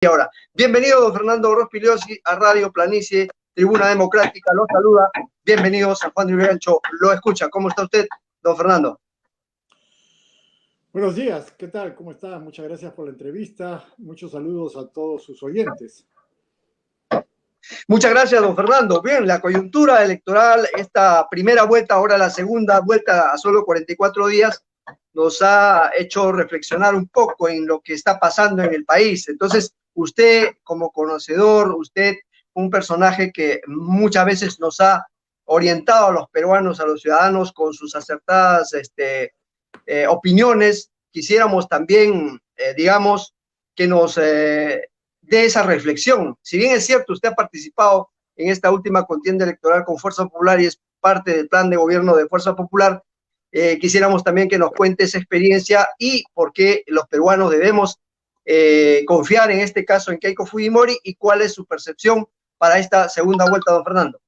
Y ahora, bienvenido don Fernando Rospigliosi a Radio Planicie, Tribuna Democrática, lo saluda. Bienvenido San Juan de Lurigancho, lo escucha. ¿Cómo está usted, don Fernando? Buenos días, ¿qué tal? ¿Cómo está? Muchas gracias por la entrevista. Muchos saludos a todos sus oyentes. Muchas gracias, don Fernando. Bien, la coyuntura electoral, esta primera vuelta, ahora la segunda vuelta a solo 44 días, nos ha hecho reflexionar un poco en lo que está pasando en el país. Entonces, usted como conocedor, usted un personaje que muchas veces nos ha orientado a los peruanos, a los ciudadanos con sus acertadas opiniones, quisiéramos también, digamos, que nos de esa reflexión. Si bien es cierto, usted ha participado en esta última contienda electoral con Fuerza Popular y es parte del plan de gobierno de Fuerza Popular, quisiéramos también que nos cuente esa experiencia y por qué los peruanos debemos confiar en este caso en Keiko Fujimori y cuál es su percepción para esta segunda vuelta, don Fernando.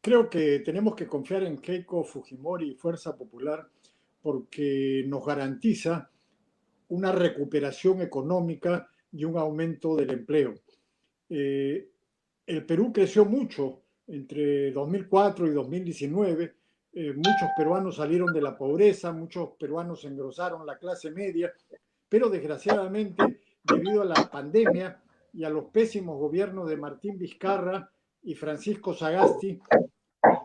Creo que tenemos que confiar en Keiko Fujimori y Fuerza Popular porque nos garantiza una recuperación económica y un aumento del empleo. El Perú creció mucho entre 2004 y 2019. Muchos peruanos salieron de la pobreza, muchos peruanos engrosaron la clase media, pero desgraciadamente, debido a la pandemia y a los pésimos gobiernos de Martín Vizcarra y Francisco Sagasti,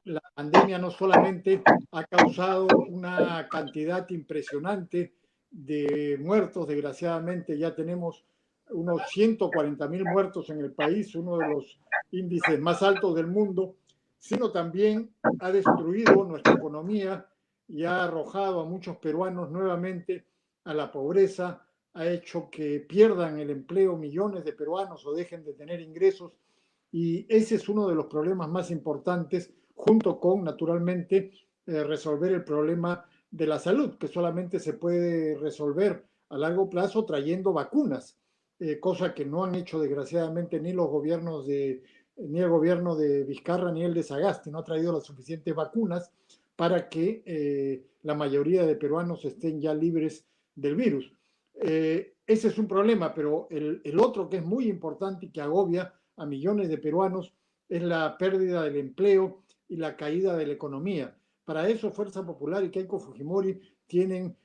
la pandemia no solamente ha causado una cantidad impresionante de muertos, desgraciadamente ya tenemos unos 140.000 muertos en el país, uno de los índices más altos del mundo, sino también ha destruido nuestra economía y ha arrojado a muchos peruanos nuevamente a la pobreza, ha hecho que pierdan el empleo millones de peruanos o dejen de tener ingresos, y ese es uno de los problemas más importantes, junto con, naturalmente, resolver el problema de la salud, que solamente se puede resolver a largo plazo trayendo vacunas, cosa que no han hecho desgraciadamente ni el gobierno de Vizcarra ni el de Sagasti. No ha traído las suficientes vacunas para que la mayoría de peruanos estén ya libres del virus. Ese es un problema, pero el otro que es muy importante y que agobia a millones de peruanos es la pérdida del empleo y la caída de la economía. Para eso Fuerza Popular y Keiko Fujimori tienen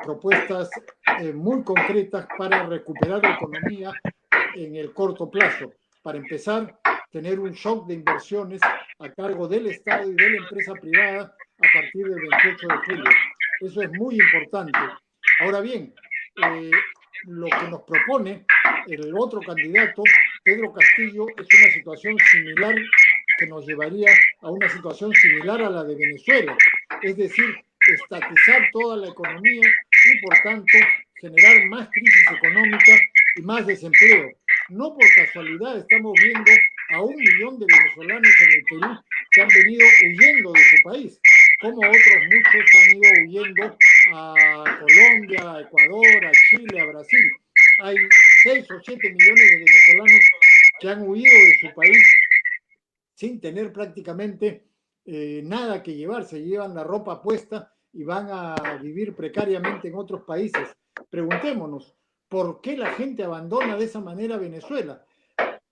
propuestas muy concretas para recuperar la economía en el corto plazo. Para empezar, tener un shock de inversiones a cargo del Estado y de la empresa privada a partir del 28 de julio. Eso es muy importante. Ahora bien, lo que nos propone el otro candidato, Pedro Castillo, es una situación similar, que nos llevaría a una situación similar a la de Venezuela, es decir, estatizar toda la economía y por tanto generar más crisis económica y más desempleo. No por casualidad estamos viendo a 1 millón de venezolanos en el Perú que han venido huyendo de su país, como otros muchos han ido huyendo a Colombia, a Ecuador, a Chile, a Brasil. Hay 6 o 7 millones de venezolanos que han huido de su país sin tener prácticamente nada que llevar. Se llevan la ropa puesta y van a vivir precariamente en otros países. Preguntémonos, ¿por qué la gente abandona de esa manera Venezuela?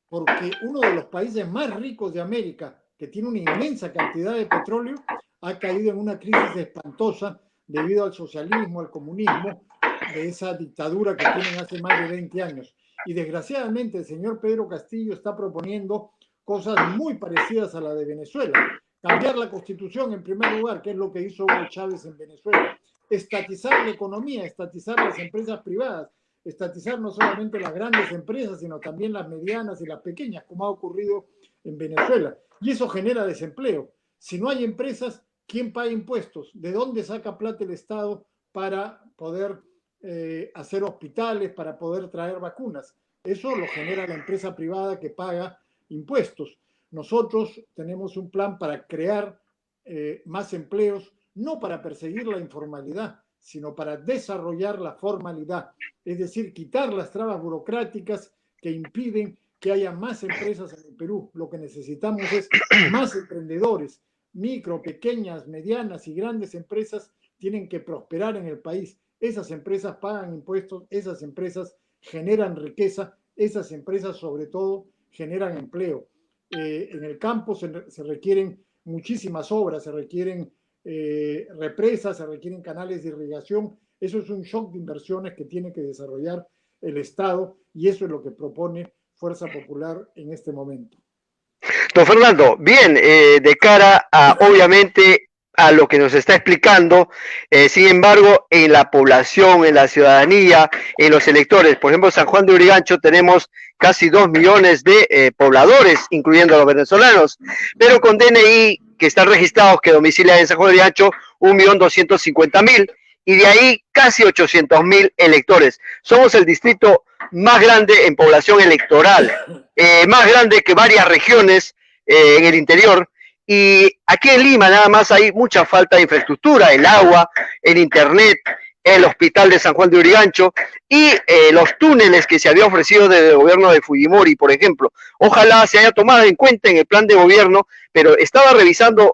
Porque uno de los países más ricos de América, que tiene una inmensa cantidad de petróleo, ha caído en una crisis espantosa debido al socialismo, al comunismo, de esa dictadura que tienen hace más de 20 años. Y desgraciadamente el señor Pedro Castillo está proponiendo cosas muy parecidas a la de Venezuela. Cambiar la constitución en primer lugar, que es lo que hizo Hugo Chávez en Venezuela. Estatizar la economía, estatizar las empresas privadas, estatizar no solamente las grandes empresas, sino también las medianas y las pequeñas, como ha ocurrido en Venezuela. Y eso genera desempleo. Si no hay empresas, ¿quién paga impuestos? ¿De dónde saca plata el Estado para poder hacer hospitales, para poder traer vacunas? Eso lo genera la empresa privada que paga impuestos. Nosotros tenemos un plan para crear más empleos, no para perseguir la informalidad, sino para desarrollar la formalidad, es decir, quitar las trabas burocráticas que impiden que haya más empresas en el Perú. Lo que necesitamos es más emprendedores. Micro, pequeñas, medianas y grandes empresas tienen que prosperar en el país. Esas empresas pagan impuestos, esas empresas generan riqueza, esas empresas sobre todo generan empleo. En el campo se requieren muchísimas obras, se requieren represas, se requieren canales de irrigación. Eso es un shock de inversiones que tiene que desarrollar el Estado y eso es lo que propone Fuerza Popular en este momento. Don Fernando, bien, de cara a, obviamente, a lo que nos está explicando, sin embargo, en la población, en la ciudadanía, en los electores, por ejemplo, San Juan de Urigancho tenemos casi 2 millones de pobladores, incluyendo a los venezolanos, pero con DNI que están registrados, que domicilian en San Juan de Urigancho, 1.250.000, y de ahí casi 800.000 electores. Somos el distrito más grande en población electoral, más grande que varias regiones en el interior. Y aquí en Lima nada más hay mucha falta de infraestructura, el agua, el internet, el hospital de San Juan de Urigancho y los túneles que se había ofrecido desde el gobierno de Fujimori, por ejemplo. Ojalá se haya tomado en cuenta en el plan de gobierno, pero estaba revisando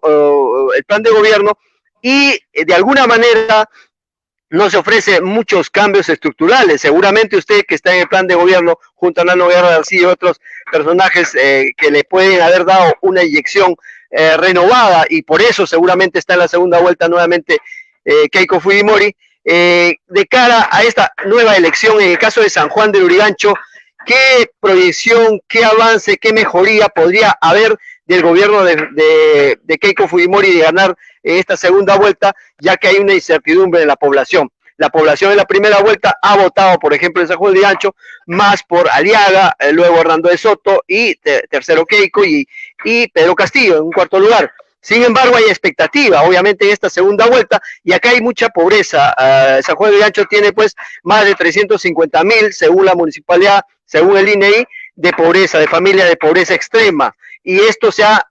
el plan de gobierno y de alguna manera no se ofrece muchos cambios estructurales. Seguramente usted que está en el plan de gobierno junto a Nano Guerra García y otros personajes que le pueden haber dado una inyección renovada y por eso seguramente está en la segunda vuelta nuevamente Keiko Fujimori, de cara a esta nueva elección en el caso de San Juan de Urigancho, ¿qué proyección, qué avance, qué mejoría podría haber del gobierno de Keiko Fujimori de ganar esta segunda vuelta, ya que hay una incertidumbre en la población? La población en la primera vuelta ha votado, por ejemplo, en San Juan de Urigancho, más por Aliaga, luego Hernando de Soto y tercero Keiko y Pedro Castillo en un cuarto lugar. Sin embargo, hay expectativa, obviamente, en esta segunda vuelta, y acá hay mucha pobreza. San Juan de Urigancho tiene, pues, más de 350.000, según la municipalidad, según el INEI, de pobreza, de familia de pobreza extrema. Y esto se ha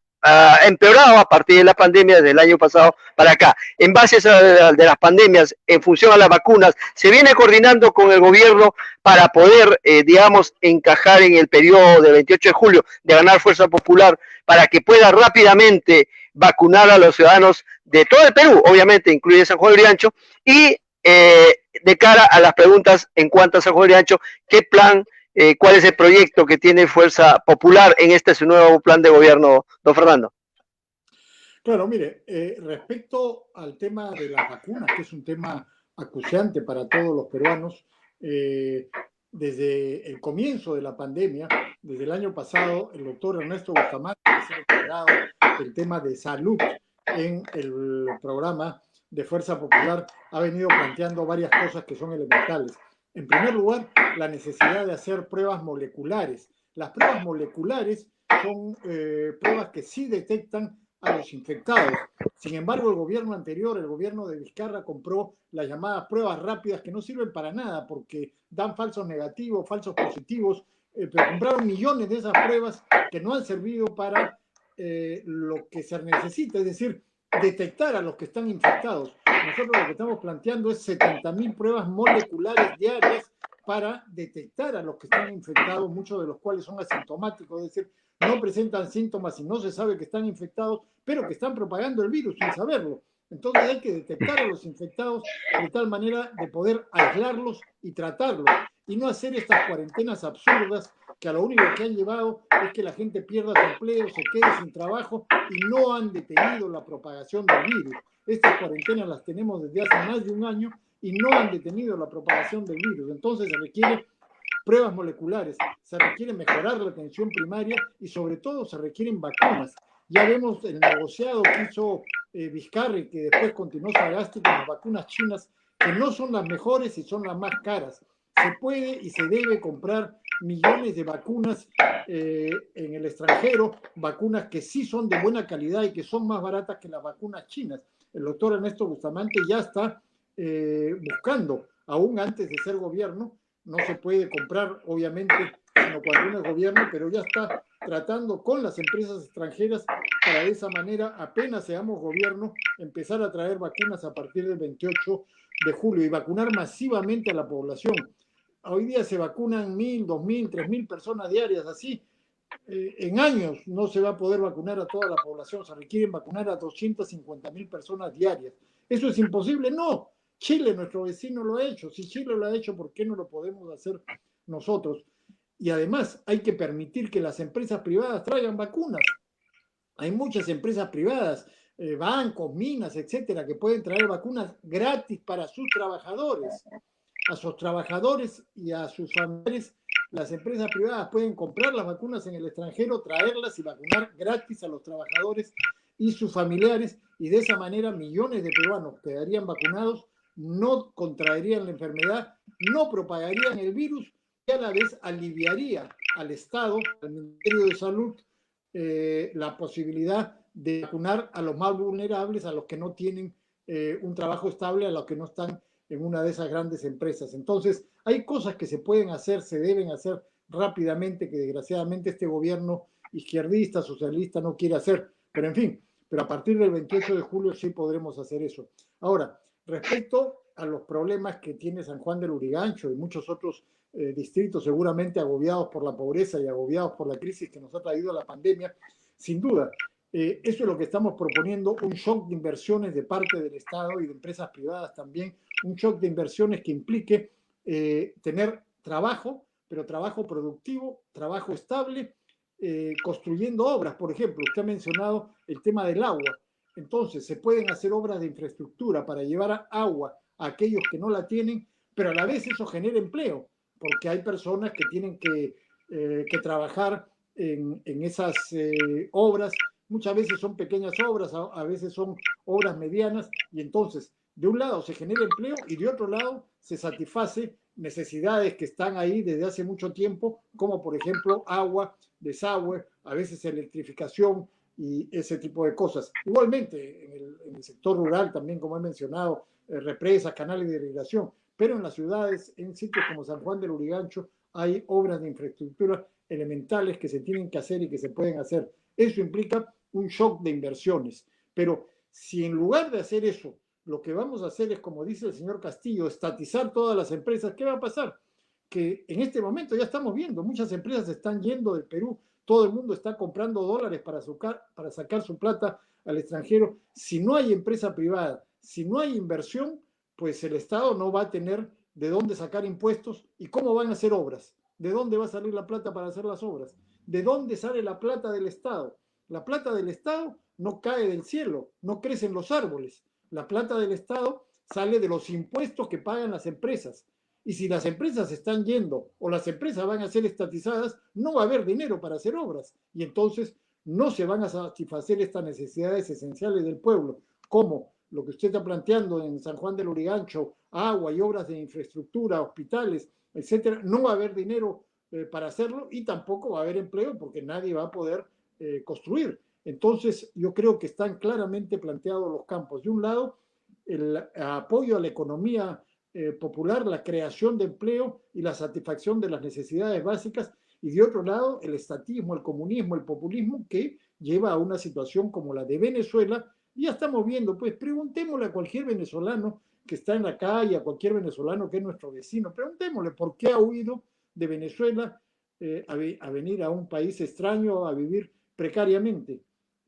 empeorado a partir de la pandemia desde el año pasado para acá. En base a de las pandemias, en función a las vacunas, se viene coordinando con el gobierno para poder, digamos, encajar en el periodo del 28 de julio de ganar Fuerza Popular para que pueda rápidamente vacunar a los ciudadanos de todo el Perú, obviamente incluye San Juan de Urigancho, y de cara a las preguntas en cuanto a San Juan de Urigancho, ¿qué plan, cuál es el proyecto que tiene Fuerza Popular en este su nuevo plan de gobierno, don Fernando? Claro, mire, respecto al tema de las vacunas, que es un tema acuciante para todos los peruanos, desde el comienzo de la pandemia, desde el año pasado, el doctor Ernesto Bustamante, que es el encargado del tema de salud en el programa de Fuerza Popular, ha venido planteando varias cosas que son elementales. En primer lugar, la necesidad de hacer pruebas moleculares. Las pruebas moleculares son pruebas que sí detectan a los infectados. Sin embargo, el gobierno anterior, el gobierno de Vizcarra, compró las llamadas pruebas rápidas que no sirven para nada porque dan falsos negativos, falsos positivos, pero compraron millones de esas pruebas que no han servido para lo que se necesita, es decir, detectar a los que están infectados. Nosotros lo que estamos planteando es 70.000 pruebas moleculares diarias para detectar a los que están infectados, muchos de los cuales son asintomáticos, es decir, no presentan síntomas y no se sabe que están infectados, pero que están propagando el virus sin saberlo. Entonces hay que detectar a los infectados de tal manera de poder aislarlos y tratarlos y no hacer estas cuarentenas absurdas que a lo único que han llevado es que la gente pierda su empleo, se quede sin trabajo y no han detenido la propagación del virus. Estas cuarentenas las tenemos desde hace más de un año y no han detenido la propagación del virus. Entonces se requiere pruebas moleculares, se requiere mejorar la atención primaria y sobre todo se requieren vacunas. Ya vemos el negociado que hizo Vizcarra, que después continuó Sagasti con las vacunas chinas, que no son las mejores y son las más caras. Se puede y se debe comprar millones de vacunas en el extranjero, vacunas que sí son de buena calidad y que son más baratas que las vacunas chinas. El doctor Ernesto Bustamante ya está buscando, aún antes de ser gobierno, no se puede comprar, obviamente, sino cuando uno es gobierno, pero ya está tratando con las empresas extranjeras para de esa manera, apenas seamos gobierno, empezar a traer vacunas a partir del 28 de julio y vacunar masivamente a la población. Hoy día se vacunan 1.000, 2.000, 3.000 personas diarias, así. En años no se va a poder vacunar a toda la población, se requieren vacunar a 250.000 personas diarias. ¿Eso es imposible? No. Chile, nuestro vecino, lo ha hecho. Si Chile lo ha hecho, ¿por qué no lo podemos hacer nosotros. Y además hay que permitir que las empresas privadas traigan vacunas. Hay muchas empresas privadas, bancos, minas, etcétera, que pueden traer vacunas gratis para sus trabajadores. A sus trabajadores y a sus familiares, las empresas privadas pueden comprar las vacunas en el extranjero, traerlas y vacunar gratis a los trabajadores y sus familiares, y de esa manera millones de peruanos quedarían vacunados, no contraerían la enfermedad, no propagarían el virus y a la vez aliviaría al Estado, al Ministerio de Salud, la posibilidad de vacunar a los más vulnerables, a los que no tienen un trabajo estable, a los que no están en una de esas grandes empresas. Entonces, hay cosas que se pueden hacer, se deben hacer rápidamente, que desgraciadamente este gobierno izquierdista, socialista no quiere hacer. Pero en fin, pero a partir del 28 de julio sí podremos hacer eso. Ahora, respecto a los problemas que tiene San Juan del Lurigancho y muchos otros distritos seguramente agobiados por la pobreza y agobiados por la crisis que nos ha traído la pandemia, sin duda, eso es lo que estamos proponiendo, un shock de inversiones de parte del Estado y de empresas privadas también, un shock de inversiones que implique tener trabajo, pero trabajo productivo, trabajo estable, construyendo obras. Por ejemplo, usted ha mencionado el tema del agua. Entonces, se pueden hacer obras de infraestructura para llevar agua a aquellos que no la tienen, pero a la vez eso genera empleo, porque hay personas que tienen que trabajar en esas obras. Muchas veces son pequeñas obras, a veces son obras medianas, y entonces, de un lado se genera empleo y de otro lado se satisface necesidades que están ahí desde hace mucho tiempo, como por ejemplo agua, desagüe, a veces electrificación y ese tipo de cosas. Igualmente, en el sector rural también, como he mencionado, represas, canales de irrigación, pero en las ciudades, en sitios como San Juan del Lurigancho, hay obras de infraestructura elementales que se tienen que hacer y que se pueden hacer. Eso implica un shock de inversiones. Pero si en lugar de hacer eso, lo que vamos a hacer es, como dice el señor Castillo, estatizar todas las empresas, ¿qué va a pasar? Que en este momento ya estamos viendo, muchas empresas están yendo del Perú, todo el mundo está comprando dólares para sacar su plata al extranjero. Si no hay empresa privada, si no hay inversión, pues el Estado no va a tener de dónde sacar impuestos y cómo van a hacer obras. ¿De dónde va a salir la plata para hacer las obras? ¿De dónde sale la plata del Estado? La plata del Estado no cae del cielo, no crecen los árboles. La plata del Estado sale de los impuestos que pagan las empresas. Y si las empresas están yendo o las empresas van a ser estatizadas, no va a haber dinero para hacer obras. Y entonces no se van a satisfacer estas necesidades esenciales del pueblo, como lo que usted está planteando en San Juan del Lurigancho, agua y obras de infraestructura, hospitales, etcétera. No va a haber dinero para hacerlo y tampoco va a haber empleo porque nadie va a poder construir. Entonces, yo creo que están claramente planteados los campos. De un lado, el apoyo a la economía popular, la creación de empleo y la satisfacción de las necesidades básicas, y de otro lado, el estatismo, el comunismo, el populismo, que lleva a una situación como la de Venezuela. Ya estamos viendo, pues preguntémosle a cualquier venezolano que está en la calle, a cualquier venezolano que es nuestro vecino, preguntémosle por qué ha huido de Venezuela a venir a un país extraño a vivir precariamente.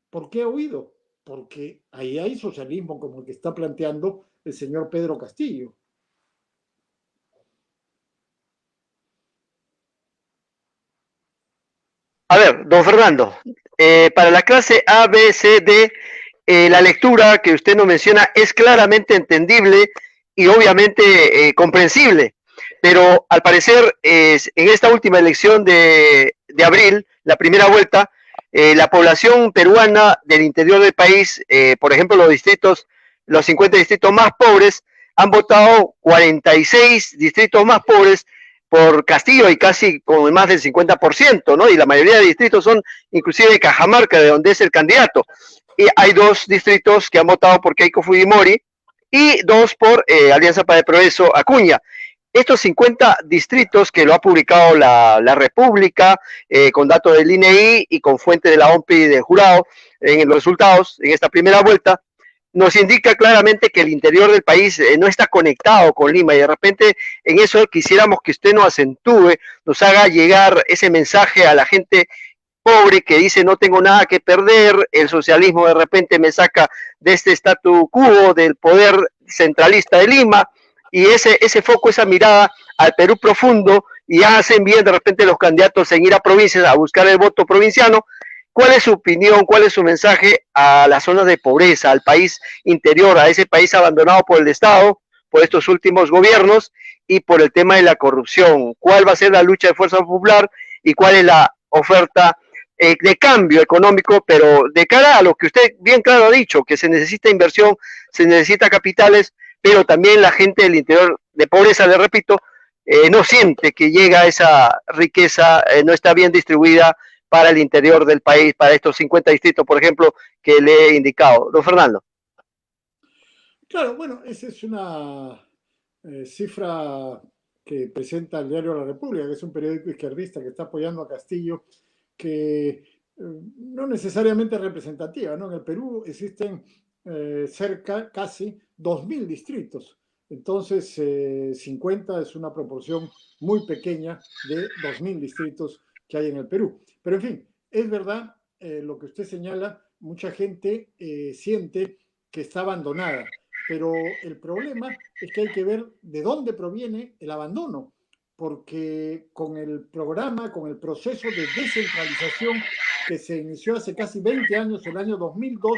¿Por qué ha huido? Porque ahí hay socialismo como el que está planteando el señor Pedro Castillo. A ver, don Fernando, para la clase A, B, C, D, la lectura que usted nos menciona es claramente entendible y obviamente comprensible, pero al parecer en esta última elección de abril, la primera vuelta, la población peruana del interior del país, por ejemplo los 50 distritos más pobres, han votado 46 distritos más pobres por Castillo y casi con más del 50%, ¿no? Y la mayoría de distritos son inclusive de Cajamarca, de donde es el candidato. Y hay 2 distritos que han votado por Keiko Fujimori y 2 por Alianza para el Progreso, Acuña. Estos 50 distritos que lo ha publicado la República, con datos del INEI y con fuente de la OMPI y del jurado, en los resultados, en esta primera vuelta, nos indica claramente que el interior del país no está conectado con Lima, y de repente en eso quisiéramos que usted nos acentúe, nos haga llegar ese mensaje a la gente pobre que dice no tengo nada que perder, el socialismo de repente me saca de este statu quo del poder centralista de Lima, y ese foco, esa mirada al Perú profundo y hacen bien de repente los candidatos en ir a provincias a buscar el voto provinciano. ¿Cuál es su opinión, cuál es su mensaje a las zonas de pobreza, al país interior, a ese país abandonado por el Estado, por estos últimos gobiernos y por el tema de la corrupción? ¿Cuál va a ser la lucha de Fuerza Popular y cuál es la oferta de cambio económico, pero de cara a lo que usted bien claro ha dicho, que se necesita inversión, se necesita capitales, pero también la gente del interior de pobreza, le repito, no siente que llega esa riqueza, no está bien distribuida para el interior del país, para estos 50 distritos, por ejemplo, que le he indicado. Don Fernando. Claro, bueno, esa es una cifra que presenta el diario La República, que es un periódico izquierdista que está apoyando a Castillo, que no necesariamente representativa, ¿no? En el Perú existen cerca, casi 2.000 distritos. Entonces, 50 es una proporción muy pequeña de 2.000 distritos que hay en el Perú. Pero, en fin, es verdad lo que usted señala, mucha gente siente que está abandonada. Pero el problema es que hay que ver de dónde proviene el abandono, porque con el programa, con el proceso de descentralización que se inició hace casi 20 años, el año 2002,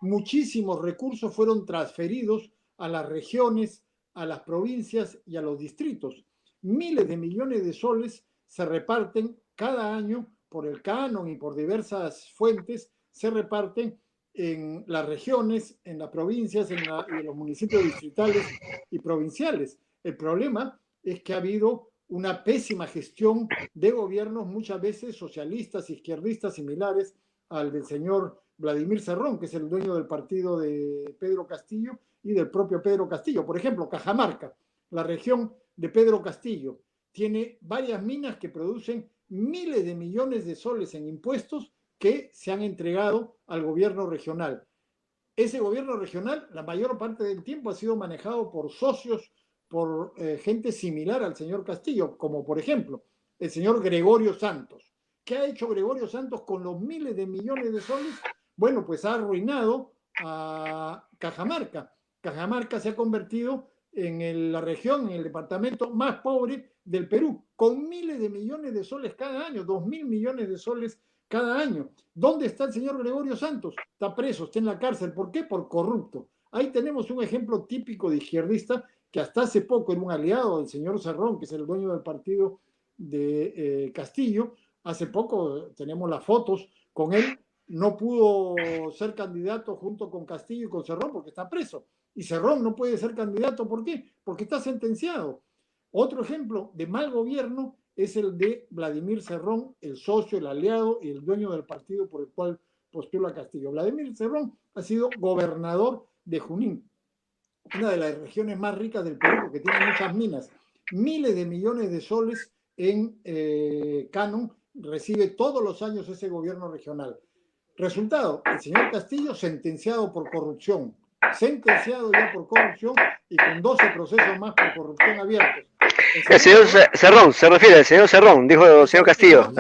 muchísimos recursos fueron transferidos a las regiones, a las provincias y a los distritos. Miles de millones de soles se reparten cada año por el canon y por diversas fuentes, se reparten en las regiones, en las provincias, en los municipios distritales y provinciales. El problema es que ha habido una pésima gestión de gobiernos, muchas veces socialistas, izquierdistas, similares al del señor Vladimir Cerrón, que es el dueño del partido de Pedro Castillo y del propio Pedro Castillo. Por ejemplo, Cajamarca, la región de Pedro Castillo, tiene varias minas que producen miles de millones de soles en impuestos que se han entregado al gobierno regional. Ese gobierno regional, la mayor parte del tiempo, ha sido manejado por socios, por gente similar al señor Castillo, como por ejemplo el señor Gregorio Santos. ¿Qué ha hecho Gregorio Santos con los miles de millones de soles? Bueno, pues ha arruinado a Cajamarca. Cajamarca se ha convertido en la región, en el departamento más pobre del Perú, con miles de millones de soles cada año, 2.000 millones de soles cada año. ¿Dónde está el señor Gregorio Santos? Está preso, está en la cárcel. ¿Por qué? Por corrupto. Ahí tenemos un ejemplo típico de izquierdista que hasta hace poco era un aliado del señor Cerrón, que es el dueño del partido de Castillo. Hace poco tenemos las fotos con él. No pudo ser candidato junto con Castillo y con Cerrón porque está preso. Y Cerrón no puede ser candidato, ¿por qué? Porque está sentenciado. Otro ejemplo de mal gobierno es el de Vladimir Cerrón, el socio, el aliado y el dueño del partido por el cual postula Castillo. Vladimir Cerrón ha sido gobernador de Junín, una de las regiones más ricas del Perú, porque tiene muchas minas. Miles de millones de soles en canon recibe todos los años ese gobierno regional. Resultado, el señor Castillo sentenciado por corrupción, sentenciado ya por corrupción y con 12 procesos más por corrupción abiertos. El señor Cerrón, se refiere al señor Cerrón, dijo el señor Castillo.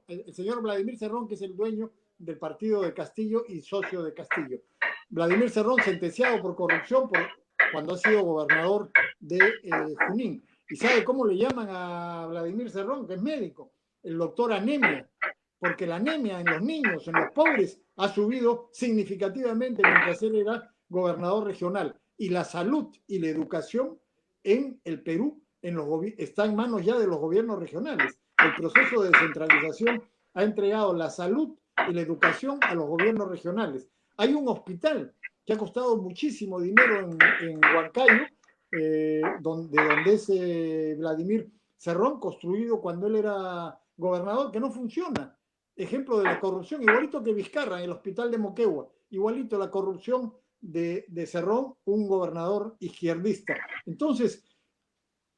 El señor Vladimir Cerrón, que es el dueño del partido de Castillo y socio de Castillo. Vladimir Cerrón sentenciado por corrupción cuando ha sido gobernador de Junín. ¿Y sabe cómo le llaman a Vladimir Cerrón? Que es médico, el doctor anemia, porque la anemia en los niños, en los pobres, ha subido significativamente mientras él era gobernador regional. Y la salud y la educación en el Perú está en manos ya de los gobiernos regionales. El proceso de descentralización ha entregado la salud y la educación a los gobiernos regionales. Hay un hospital que ha costado muchísimo dinero en Huancayo, donde es Vladimir Cerrón, construido cuando él era gobernador, que no funciona. Ejemplo de la corrupción, igualito que Vizcarra en el hospital de Moquegua, igualito la corrupción de Cerrón, un gobernador izquierdista. Entonces,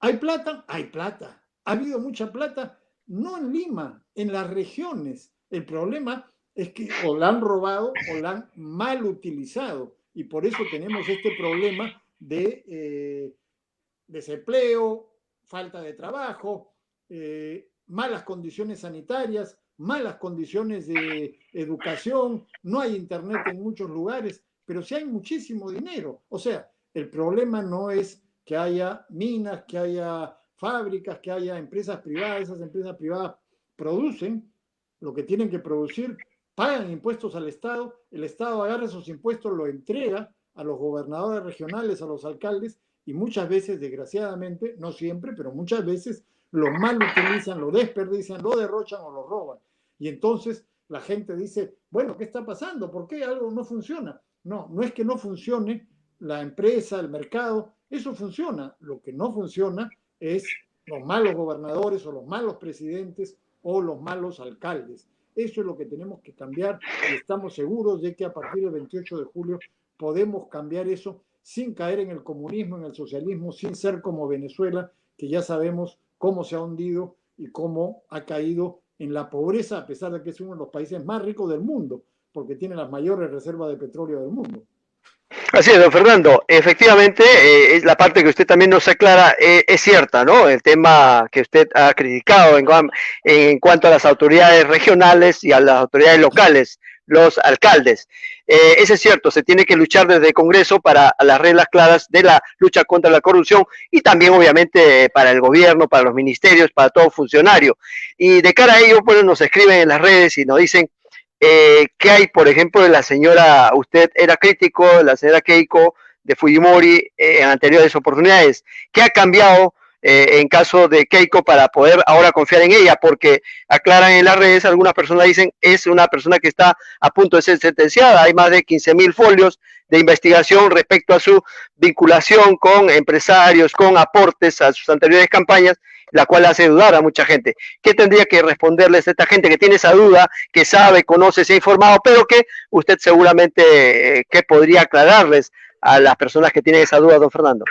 ¿hay plata? Hay plata. Ha habido mucha plata, no en Lima, en las regiones. El problema es que o la han robado o la han mal utilizado. Y por eso tenemos este problema de desempleo, falta de trabajo, malas condiciones sanitarias, malas condiciones de educación, no hay internet en muchos lugares, pero sí hay muchísimo dinero. O sea, el problema no es que haya minas, que haya fábricas, que haya empresas privadas. Esas empresas privadas producen lo que tienen que producir, pagan impuestos al Estado, el Estado agarra esos impuestos, lo entrega a los gobernadores regionales, a los alcaldes, y muchas veces, desgraciadamente, no siempre, pero muchas veces lo mal utilizan, lo desperdician, lo derrochan o lo roban. Y entonces la gente dice, bueno, ¿qué está pasando? ¿Por qué algo no funciona? No, no es que no funcione la empresa, el mercado, eso funciona. Lo que no funciona es los malos gobernadores o los malos presidentes o los malos alcaldes. Eso es lo que tenemos que cambiar y estamos seguros de que a partir del 28 de julio podemos cambiar eso sin caer en el comunismo, en el socialismo, sin ser como Venezuela, que ya sabemos cómo se ha hundido y cómo ha caído en la pobreza, a pesar de que es uno de los países más ricos del mundo, porque tiene las mayores reservas de petróleo del mundo. Así es, don Fernando. Efectivamente, es la parte que usted también nos aclara, es cierta, ¿no? El tema que usted ha criticado en cuanto a las autoridades regionales y a las autoridades locales, los alcaldes. Eso es cierto, se tiene que luchar desde el Congreso para las reglas claras de la lucha contra la corrupción y también, obviamente, para el gobierno, para los ministerios, para todo funcionario. Y de cara a ello, pues nos escriben en las redes y nos dicen ¿qué hay, por ejemplo, de la señora, usted era crítico de la señora Keiko de Fujimori en anteriores oportunidades? ¿Qué ha cambiado en caso de Keiko para poder ahora confiar en ella? Porque aclaran en las redes, algunas personas dicen, es una persona que está a punto de ser sentenciada. Hay más de 15.000 folios de investigación respecto a su vinculación con empresarios, con aportes a sus anteriores campañas, la cual hace dudar a mucha gente. ¿Qué tendría que responderles a esta gente que tiene esa duda, que sabe, conoce, se ha informado, pero que usted seguramente que podría aclararles a las personas que tienen esa duda, don Fernando?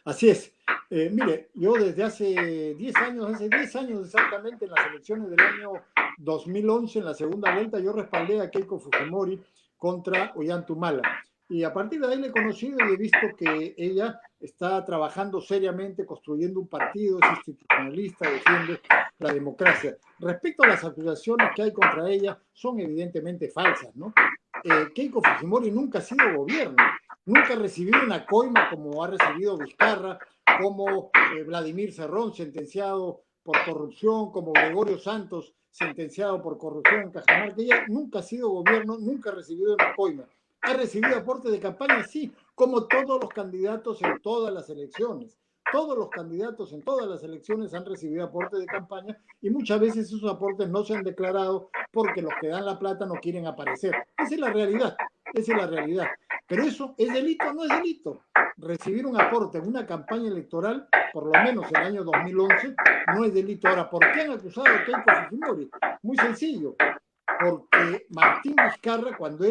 Así es. Mire, yo desde hace 10 años exactamente, en las elecciones del año 2011, en la segunda vuelta, yo respaldé a Keiko Fujimori contra Ollanta-Humala. Y a partir de ahí le he conocido y he visto que ella está trabajando seriamente, construyendo un partido, es institucionalista, defiende la democracia. Respecto a las acusaciones que hay contra ella, son evidentemente falsas, ¿no? Keiko Fujimori nunca ha sido gobierno, nunca ha recibido una coima como ha recibido Vizcarra, como Vladimir Cerrón, sentenciado por corrupción, como Gregorio Santos, sentenciado por corrupción en Cajamarca. Ella nunca ha sido gobierno, nunca ha recibido una coima. ¿Ha recibido aportes de campaña? Sí, como todos los candidatos en todas las elecciones. Todos los candidatos en todas las elecciones han recibido aportes de campaña y muchas veces esos aportes no se han declarado porque los que dan la plata no quieren aparecer. Esa es la realidad, esa es la realidad. Pero eso, ¿es delito o no es delito? Recibir un aporte en una campaña electoral, por lo menos el año 2011, no es delito. Ahora, ¿por qué han acusado a Keiko Fujimori? Muy sencillo. Porque Martín Vizcarra, cuando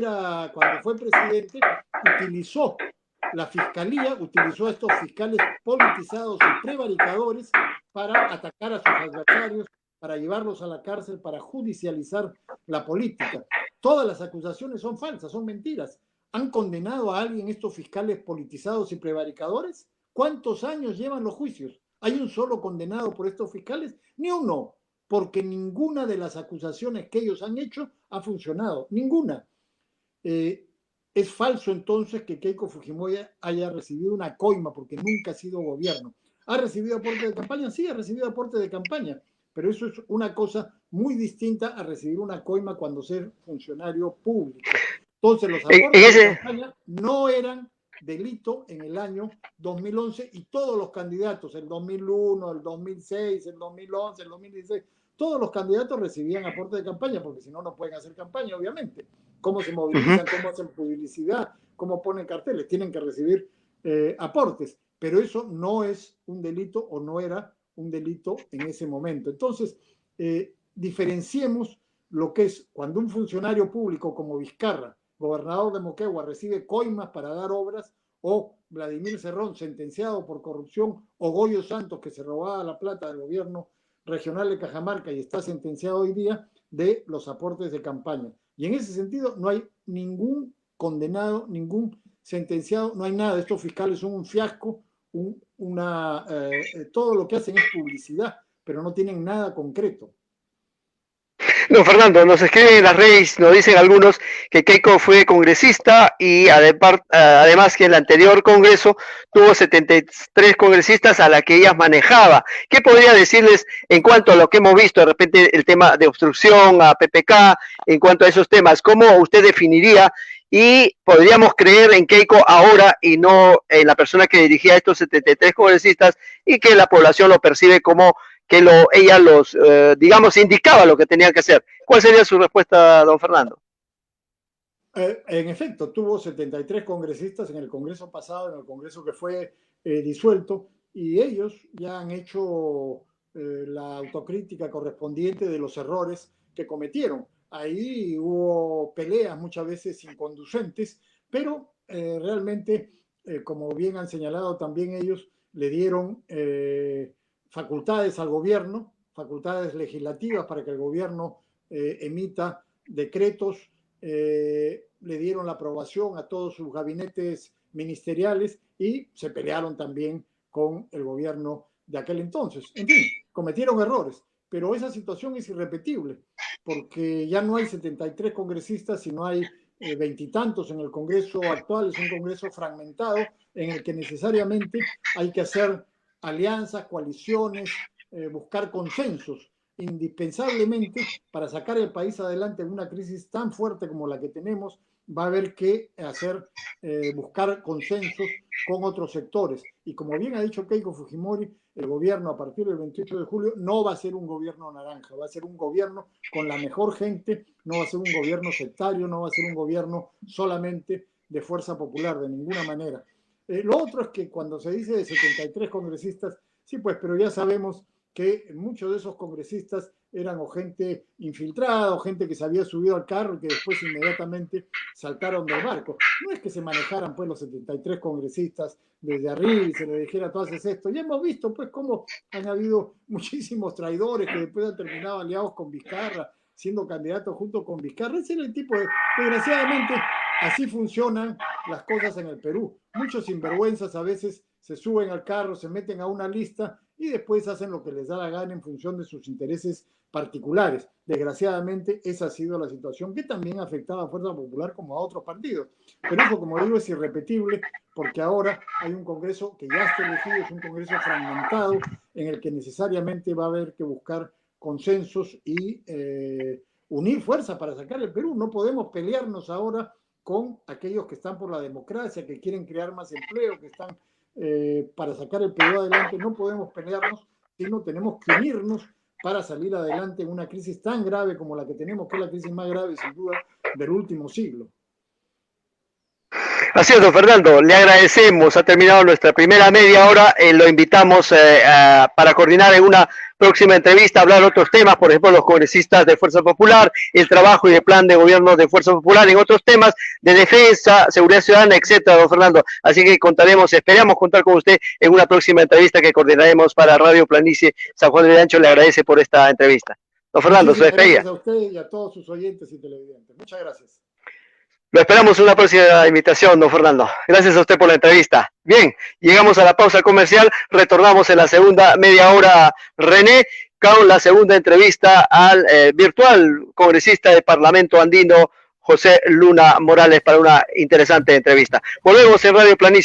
fue presidente, utilizó la fiscalía, utilizó a estos fiscales politizados y prevaricadores para atacar a sus adversarios, para llevarlos a la cárcel, para judicializar la política. Todas las acusaciones son falsas, son mentiras. ¿Han condenado a alguien estos fiscales politizados y prevaricadores? ¿Cuántos años llevan los juicios? ¿Hay un solo condenado por estos fiscales? Ni uno. Porque ninguna de las acusaciones que ellos han hecho ha funcionado, ninguna. Es falso entonces que Keiko Fujimori haya recibido una coima porque nunca ha sido gobierno. ¿Ha recibido aporte de campaña? Sí, ha recibido aporte de campaña, pero eso es una cosa muy distinta a recibir una coima cuando ser funcionario público. Entonces los aportes de campaña no eran delito en el año 2011 y todos los candidatos, el 2001, el 2006, el 2011, el 2016, todos los candidatos recibían aporte de campaña porque si no, no pueden hacer campaña, obviamente. ¿Cómo se movilizan? ¿Cómo hacen publicidad? ¿Cómo ponen carteles? Tienen que recibir aportes, pero eso no es un delito o no era un delito en ese momento. Entonces, diferenciemos lo que es cuando un funcionario público como Vizcarra, gobernador de Moquegua, recibe coimas para dar obras, o Vladimir Cerrón, sentenciado por corrupción, o Goyo Santos, que se robaba la plata del gobierno regional de Cajamarca y está sentenciado hoy día, de los aportes de campaña. Y en ese sentido no hay ningún condenado, ningún sentenciado, no hay nada. Estos fiscales son un fiasco, todo lo que hacen es publicidad, pero no tienen nada concreto. No, Fernando, nos escriben en las redes, nos dicen algunos que Keiko fue congresista y además que en el anterior congreso tuvo 73 congresistas a la que ella manejaba. ¿Qué podría decirles en cuanto a lo que hemos visto, de repente el tema de obstrucción, a PPK, en cuanto a esos temas? ¿Cómo usted definiría y podríamos creer en Keiko ahora y no en la persona que dirigía a estos 73 congresistas y que la población lo percibe como que ella los, digamos, indicaba lo que tenían que hacer? ¿Cuál sería su respuesta, don Fernando? En efecto, tuvo 73 congresistas en el Congreso pasado, en el Congreso que fue disuelto, y ellos ya han hecho la autocrítica correspondiente de los errores que cometieron. Ahí hubo peleas muchas veces inconducentes, pero realmente, como bien han señalado también ellos, le dieron facultades al gobierno, facultades legislativas para que el gobierno emita decretos, le dieron la aprobación a todos sus gabinetes ministeriales y se pelearon también con el gobierno de aquel entonces. En fin, cometieron errores, pero esa situación es irrepetible porque ya no hay 73 congresistas, sino hay veintitantos en el Congreso actual. Es un Congreso fragmentado en el que necesariamente hay que hacer alianzas, coaliciones, buscar consensos indispensablemente para sacar el país adelante en una crisis tan fuerte como la que tenemos. Va a haber que hacer, buscar consensos con otros sectores. Y como bien ha dicho Keiko Fujimori, el gobierno a partir del 28 de julio no va a ser un gobierno naranja, va a ser un gobierno con la mejor gente, no va a ser un gobierno sectario, no va a ser un gobierno solamente de fuerza popular, de ninguna manera. Lo otro es que cuando se dice de 73 congresistas, sí, pues, pero ya sabemos que muchos de esos congresistas eran o gente infiltrada o gente que se había subido al carro y que después inmediatamente saltaron del barco. No es que se manejaran pues los 73 congresistas desde arriba y se les dijera tú haces esto. Ya hemos visto pues cómo han habido muchísimos traidores que después han terminado aliados con Vizcarra, siendo candidatos junto con Vizcarra. Ese era el tipo de... Desgraciadamente, así funcionan las cosas en el Perú. Muchos sinvergüenzas a veces se suben al carro, se meten a una lista y después hacen lo que les da la gana en función de sus intereses particulares. Desgraciadamente, esa ha sido la situación que también afectaba a Fuerza Popular como a otros partidos. Pero eso, como digo, es irrepetible porque ahora hay un Congreso que ya está elegido, es un Congreso fragmentado en el que necesariamente va a haber que buscar consensos y unir fuerza para sacar el Perú. No podemos pelearnos ahora con aquellos que están por la democracia, que quieren crear más empleo, que están para sacar el Perú adelante. No podemos pelearnos, sino tenemos que unirnos para salir adelante en una crisis tan grave como la que tenemos, que es la crisis más grave, sin duda, del último siglo. Así es, don Fernando, le agradecemos. Ha terminado nuestra primera media hora. Lo invitamos para coordinar en una próxima entrevista, hablar de otros temas, por ejemplo, los congresistas de Fuerza Popular, el trabajo y el plan de gobierno de Fuerza Popular, en otros temas de defensa, seguridad ciudadana, etcétera, don Fernando. Así que esperamos contar con usted en una próxima entrevista que coordinaremos para Radio Planicie San Juan de Vidancho. Le agradece por esta entrevista. Don Fernando, su despedida. Gracias a usted y a todos sus oyentes y televidentes. Muchas gracias. Lo esperamos en una próxima invitación, don Fernando. Gracias a usted por la entrevista. Bien, llegamos a la pausa comercial, retornamos en la segunda media hora, René, con la segunda entrevista al virtual congresista del Parlamento Andino, José Luna Morales, para una interesante entrevista. Volvemos en Radio Planicie.